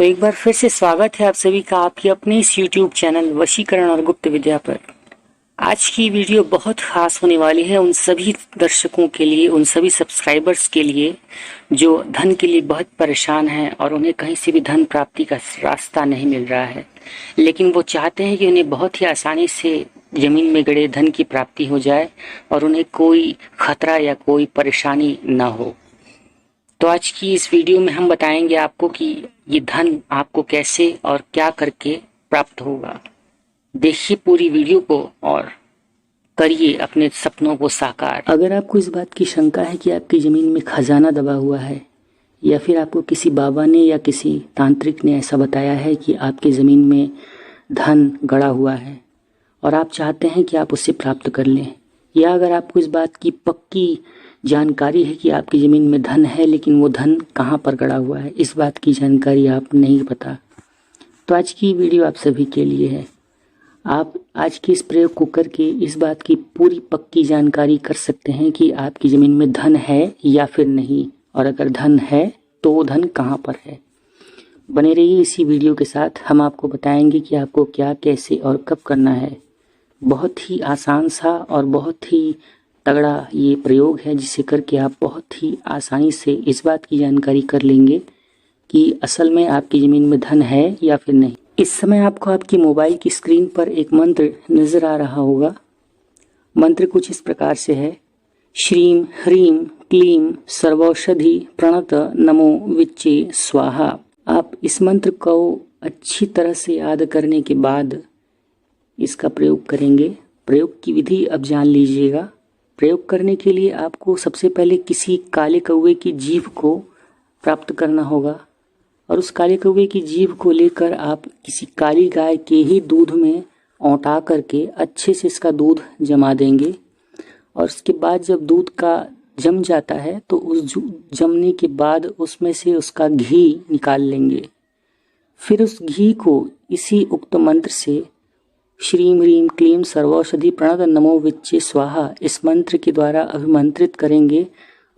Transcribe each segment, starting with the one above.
तो एक बार फिर से स्वागत है आप सभी का आपके अपने इस YouTube चैनल वशीकरण और गुप्त विद्या पर। आज की वीडियो बहुत खास होने वाली है उन सभी दर्शकों के लिए, उन सभी सब्सक्राइबर्स के लिए जो धन के लिए बहुत परेशान हैं और उन्हें कहीं से भी धन प्राप्ति का रास्ता नहीं मिल रहा है, लेकिन वो चाहते हैं कि उन्हें बहुत ही आसानी से जमीन में गड़े धन की प्राप्ति हो जाए और उन्हें कोई खतरा या कोई परेशानी ना हो। तो आज की इस वीडियो में हम बताएंगे आपको कि ये धन आपको कैसे और क्या करके प्राप्त होगा। देखिए पूरी वीडियो को और करिए अपने सपनों को साकार। अगर आपको इस बात की शंका है कि आपकी ज़मीन में खजाना दबा हुआ है या फिर आपको किसी बाबा ने या किसी तांत्रिक ने ऐसा बताया है कि आपकी ज़मीन में धन गड़ा हुआ है और आप चाहते हैं कि आप उसे प्राप्त कर लें, या अगर आपको इस बात की पक्की जानकारी है कि आपकी ज़मीन में धन है लेकिन वो धन कहाँ पर गड़ा हुआ है, इस बात की जानकारी आप नहीं पता, तो आज की वीडियो आप सभी के लिए है। आप आज के इस प्रयोग को करके इस बात की पूरी पक्की जानकारी कर सकते हैं कि आपकी ज़मीन में धन है या फिर नहीं, और अगर धन है तो वो धन कहाँ पर है। बने रहिए इसी वीडियो के साथ, हम आपको बताएंगे कि आपको क्या, कैसे और कब करना है। बहुत ही आसान सा और बहुत ही तगड़ा ये प्रयोग है जिसे करके आप बहुत ही आसानी से इस बात की जानकारी कर लेंगे कि असल में आपकी ज़मीन में धन है या फिर नहीं। इस समय आपको आपकी मोबाइल की स्क्रीन पर एक मंत्र नज़र आ रहा होगा। मंत्र कुछ इस प्रकार से है: श्रीम ह्रीम क्लीम सर्वौषधि प्रणत नमो विच्चे स्वाहा। आप इस मंत्र को अच्छी तरह से याद करने के बाद इसका प्रयोग करेंगे। प्रयोग की विधि अब जान लीजिएगा। प्रयोग करने के लिए आपको सबसे पहले किसी काले कौवे की जीभ को प्राप्त करना होगा और उस काले कौवे की जीभ को लेकर आप किसी काली गाय के ही दूध में औंटा करके अच्छे से इसका दूध जमा देंगे और उसके बाद जब दूध का जम जाता है तो उस जमने के बाद उसमें से उसका घी निकाल लेंगे। फिर उस घी को इसी उक्त मंत्र से श्रीम ह्रीम क्लीम सर्वौषधि प्रणत नमो विच्चे स्वाहा इस मंत्र के द्वारा अभिमंत्रित करेंगे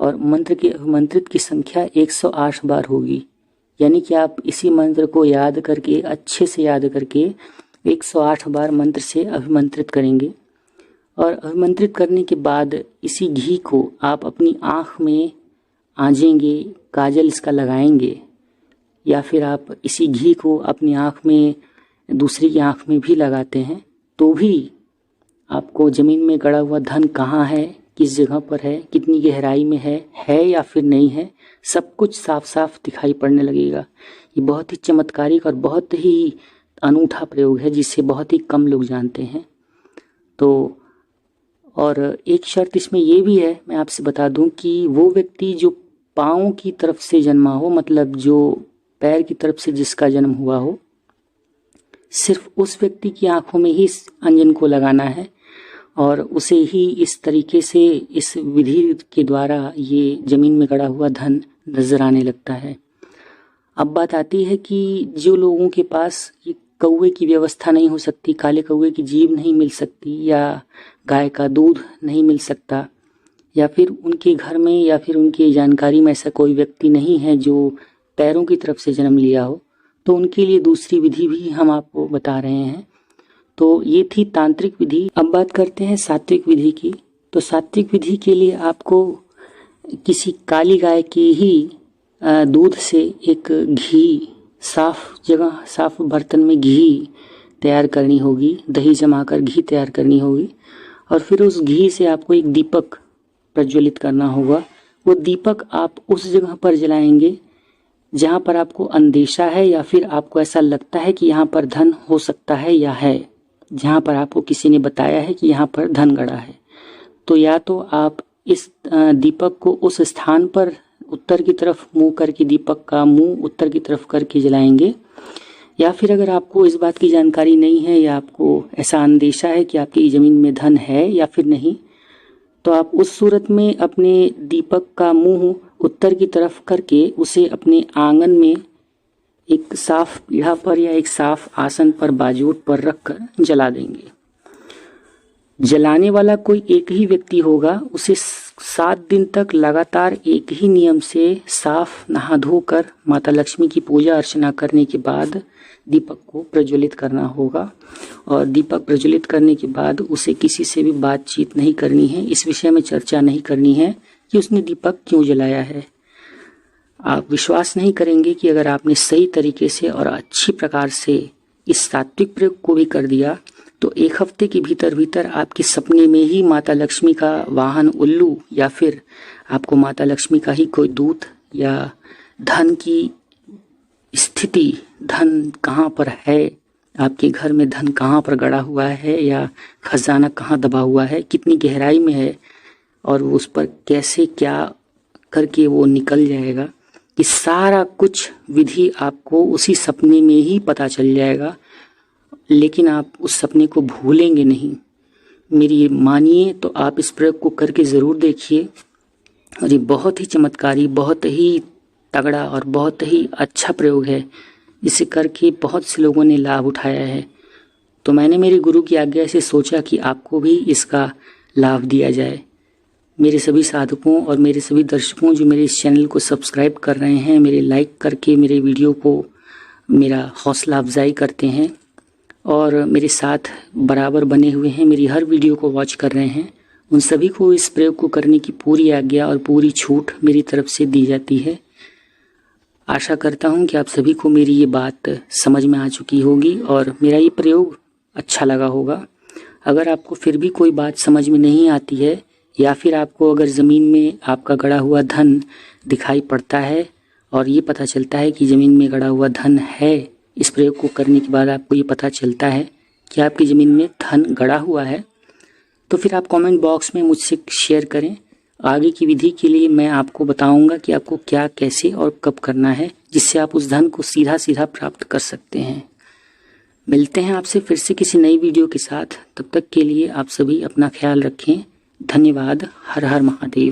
और मंत्र की अभिमंत्रित की संख्या 108 बार होगी। यानी कि आप इसी मंत्र को याद करके, अच्छे से याद करके 108 बार मंत्र से अभिमंत्रित करेंगे और अभिमंत्रित करने के बाद इसी घी को आप अपनी आँख में आंजेंगे, काजल इसका लगाएंगे, या फिर आप इसी घी को अपनी आँख में दूसरी की आँख में भी लगाते हैं तो भी आपको ज़मीन में गड़ा हुआ धन कहाँ है, किस जगह पर है, कितनी गहराई में है या फिर नहीं है, सब कुछ साफ साफ दिखाई पड़ने लगेगा। ये बहुत ही चमत्कारिक और बहुत ही अनूठा प्रयोग है जिसे बहुत ही कम लोग जानते हैं। तो और एक शर्त इसमें ये भी है, मैं आपसे बता दूं कि वो व्यक्ति जो पाँव की तरफ से जन्मा हो, मतलब जो पैर की तरफ से जिसका जन्म हुआ हो, सिर्फ उस व्यक्ति की आंखों में ही इस अंजन को लगाना है और उसे ही इस तरीके से इस विधि के द्वारा ये ज़मीन में गड़ा हुआ धन नजर आने लगता है। अब बात आती है कि जो लोगों के पास ये कौवे की व्यवस्था नहीं हो सकती, काले कौवे की जीभ नहीं मिल सकती या गाय का दूध नहीं मिल सकता, या फिर उनके घर में या फिर उनकी जानकारी में ऐसा कोई व्यक्ति नहीं है जो पैरों की तरफ से जन्म लिया हो, तो उनके लिए दूसरी विधि भी हम आपको बता रहे हैं। तो ये थी तांत्रिक विधि। अब बात करते हैं सात्विक विधि की। तो सात्विक विधि के लिए आपको किसी काली गाय के ही दूध से एक घी, साफ जगह, साफ बर्तन में घी तैयार करनी होगी, दही जमाकर घी तैयार करनी होगी और फिर उस घी से आपको एक दीपक प्रज्वलित करना होगा। वो दीपक आप उस जगह पर जलाएंगे जहाँ पर आपको अंदेशा है या फिर आपको ऐसा लगता है कि यहाँ पर धन हो सकता है या है, जहाँ पर आपको किसी ने बताया है कि यहाँ पर धन गड़ा है। तो या तो आप इस दीपक को उस स्थान पर उत्तर की तरफ मुंह करके, दीपक का मुंह उत्तर की तरफ करके जलाएंगे, या फिर अगर आपको इस बात की जानकारी नहीं है या आपको ऐसा अंदेशा है कि आपकी ज़मीन में धन है या फिर नहीं, तो आप उस सूरत में अपने दीपक का मुंह उत्तर की तरफ करके उसे अपने आंगन में एक साफ पीढ़ा पर या एक साफ आसन पर बाजूट पर रखकर जला देंगे। जलाने वाला कोई एक ही व्यक्ति होगा, उसे 7 दिन तक लगातार एक ही नियम से साफ नहा धोकर माता लक्ष्मी की पूजा अर्चना करने के बाद दीपक को प्रज्वलित करना होगा। और दीपक प्रज्वलित करने के बाद उसे किसी से भी बातचीत नहीं करनी है, इस विषय में चर्चा नहीं करनी है कि उसने दीपक क्यों जलाया है। आप विश्वास नहीं करेंगे कि अगर आपने सही तरीके से और अच्छी प्रकार से इस सात्विक प्रयोग को भी कर दिया तो 1 हफ्ते के भीतर भीतर आपके सपने में ही माता लक्ष्मी का वाहन उल्लू या फिर आपको माता लक्ष्मी का ही कोई दूत या धन की स्थिति, धन कहाँ पर है, आपके घर में धन कहाँ पर गड़ा हुआ है या खजाना कहाँ दबा हुआ है, कितनी गहराई में है और उस पर कैसे क्या करके वो निकल जाएगा, कि सारा कुछ विधि आपको उसी सपने में ही पता चल जाएगा। लेकिन आप उस सपने को भूलेंगे नहीं। मेरी मानिए तो आप इस प्रयोग को करके ज़रूर देखिए। और ये बहुत ही चमत्कारी, बहुत ही तगड़ा और बहुत ही अच्छा प्रयोग है, जिसे करके बहुत से लोगों ने लाभ उठाया है। तो मैंने मेरे गुरु की आज्ञा से सोचा कि आपको भी इसका लाभ दिया जाए। मेरे सभी साधकों और मेरे सभी दर्शकों जो मेरे इस चैनल को सब्सक्राइब कर रहे हैं, मेरे लाइक करके मेरे वीडियो को मेरा हौसला अफजाई करते हैं और मेरे साथ बराबर बने हुए हैं, मेरी हर वीडियो को वॉच कर रहे हैं, उन सभी को इस प्रयोग को करने की पूरी आज्ञा और पूरी छूट मेरी तरफ से दी जाती है। आशा करता हूं कि आप सभी को मेरी ये बात समझ में आ चुकी होगी और मेरा ये प्रयोग अच्छा लगा होगा। अगर आपको फिर भी कोई बात समझ में नहीं आती है या फिर आपको अगर ज़मीन में आपका गड़ा हुआ धन दिखाई पड़ता है और ये पता चलता है कि ज़मीन में गड़ा हुआ धन है, इस प्रयोग को करने के बाद आपको ये पता चलता है कि आपकी ज़मीन में धन गड़ा हुआ है, तो फिर आप कमेंट बॉक्स में मुझसे शेयर करें। आगे की विधि के लिए मैं आपको बताऊंगा कि आपको क्या, कैसे और कब करना है, जिससे आप उस धन को सीधा सीधा प्राप्त कर सकते हैं। मिलते हैं आपसे फिर से किसी नई वीडियो के साथ। तब तक के लिए आप सभी अपना ख्याल रखें। धन्यवाद। हर हर महादेव।